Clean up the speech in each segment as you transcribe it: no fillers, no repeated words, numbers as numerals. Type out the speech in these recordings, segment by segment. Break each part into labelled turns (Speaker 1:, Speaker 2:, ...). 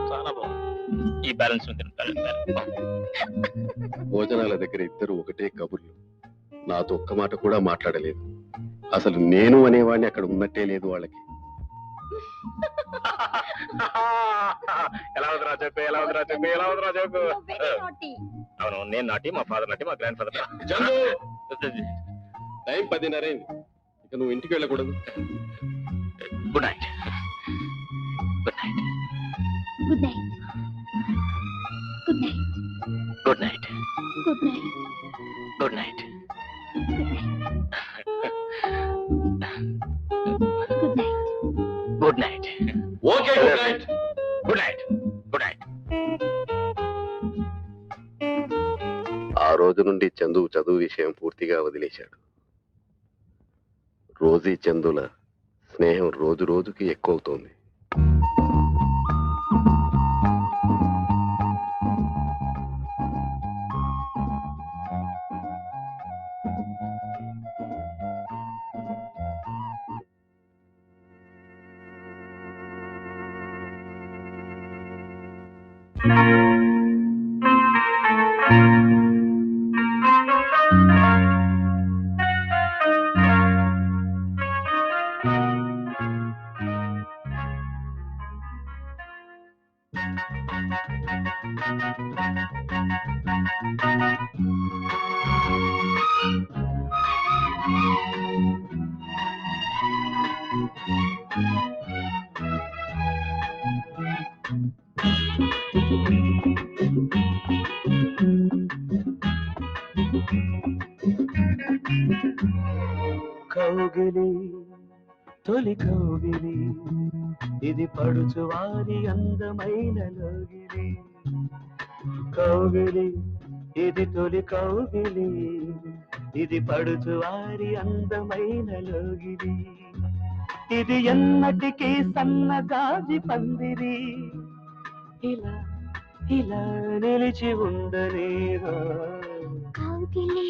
Speaker 1: చాలా బాగుంది. ఈ బ్యాలెన్స్
Speaker 2: భోజనాల దగ్గర ఇద్దరు ఒకటే కబుర్లు. నాతో ఒక్క మాట కూడా మాట్లాడలేదు. అసలు నేను అనేవాడిని అక్కడ ఉన్నట్టే లేదు వాళ్ళకి.
Speaker 1: ఎలా ఉందిరా చెప్పు, ఎలా ఉందిరా చెప్పు, ఎలా ఉందిరా చెప్పు. అవును, నేను నాటి, మా ఫాదర్ నాటి, మా గ్రాండ్ ఫాదర్.
Speaker 2: టైం 10:30 అయింది. ఇక నువ్వు ఇంటికి వెళ్ళకూడదు.
Speaker 1: Good night. Good night.
Speaker 3: Good night. Good night.
Speaker 1: Good night.
Speaker 3: Good night.
Speaker 1: Good night.
Speaker 3: Good night.
Speaker 1: Good night.
Speaker 2: Okay, good night.
Speaker 1: Good night. Good night.
Speaker 2: ఆ రోజు నుండి చందు చదువు విషయం పూర్తిగా వదిలేశాడు. రోజీ చందుల స్నేహం రోజు రోజుకి ఎక్కువ అవుతోంది.
Speaker 4: కౌగిలి తొలి కౌగిలి ఇది పడుచువారి అందమైన లోగిలి. కౌగిలి ఇది తొలి కౌగిలి ఇది పడుచువారి అందమైన లోగిలి. ఇది ఎన్నటికీ సన్నజాజి పందిరి ఇలా ఇలా నిలిచి ఉండలేదా.
Speaker 3: కౌగిలి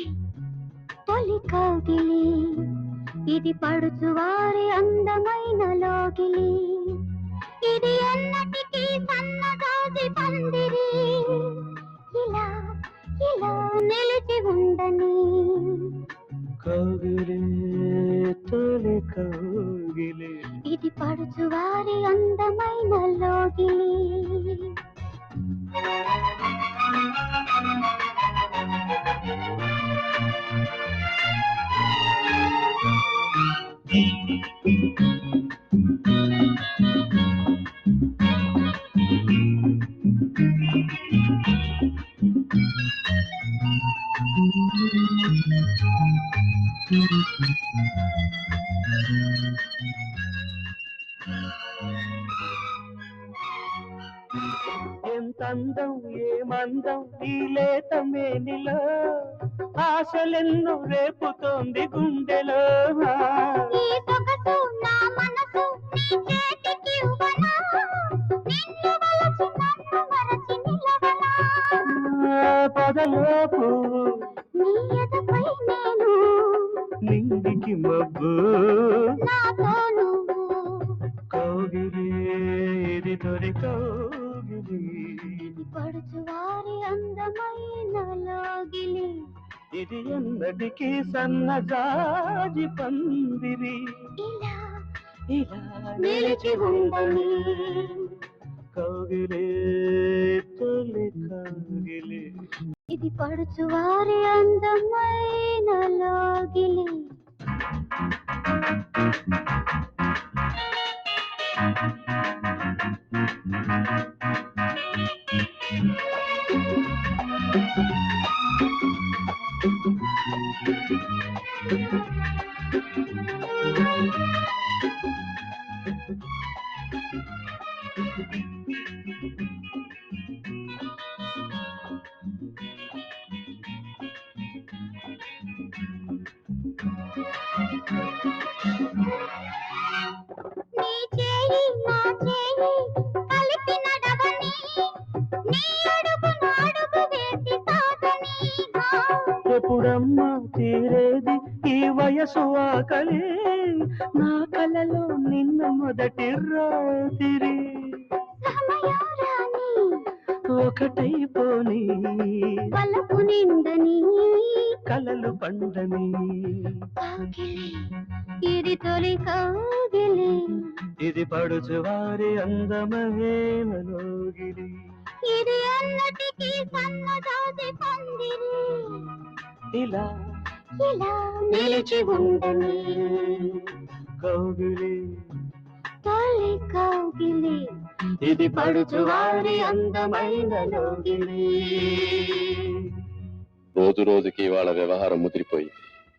Speaker 3: తొలి కౌగిలి ఇది పడుచువారి అందమైన లోగిలి. ఇది ఎన్నటికీ సన్నగాజి పందిరి ఇలా ఇలా నిలిచి ఉండని.
Speaker 4: కౌగిలి తొలి కౌగిలి
Speaker 3: ఇది పడుచువారి అందమైన లోగిలి.
Speaker 4: ఎంత అందం ఏమందం ఈ లేత మేనిలో ఆశలెన్నో రేపుతోంది గుండెలో.
Speaker 3: ఈ సొగసు నా మనసు నీ చేతికి ఇవ్వనా, నిన్ను వలచి నన్ను మరచి నిలవనా.
Speaker 4: పదలోపు
Speaker 3: నీ ఎదపై నేను
Speaker 4: నిందికి మబ్బు
Speaker 3: నాతో నువ్వు.
Speaker 4: కౌగిలి ఇది తొలి కౌగిలి
Speaker 3: ఇది పడుచువారి అందమైన లోగిలి.
Speaker 4: ఇది ఎన్నటికీ సన్నజాజి పందిరి
Speaker 3: ఇలా
Speaker 4: ఇలా
Speaker 3: నిలిచి ఉండని.
Speaker 4: కౌగిలి తొలి కౌగిలి
Speaker 3: ఇది పడుచువారి అందమైన లోగిలి. నీ చేయి నా చేయి కలిపి నడవని, నీ అడుగు నాడుగు వేసి సాగని.
Speaker 4: ఎప్పుడమ్మా తీరేది ఈ వయసు ఆకలి నా కలలో నిన్న మొదటి రాత్రి
Speaker 3: సమయారాణి
Speaker 4: ఒకటైపోని
Speaker 3: వలపు నిందని
Speaker 4: కలలు పండని
Speaker 3: కౌగిలి ఇది తొలి కౌగిలి
Speaker 4: ఇది పడుచు వారి అందమైన లోగిలి
Speaker 3: ఇది అన్నటికీ సన్నజాజి పందిరి
Speaker 4: ఇలా
Speaker 3: ఇలా నిలిచి ఉండని
Speaker 4: కౌగిలి
Speaker 3: తొలి కౌగిలి
Speaker 4: ఇది పడుచు వారి అందమైన లోగిలి
Speaker 2: రోజు రోజుకి వాళ్ళ వ్యవహారం ముదిరిపోయింది.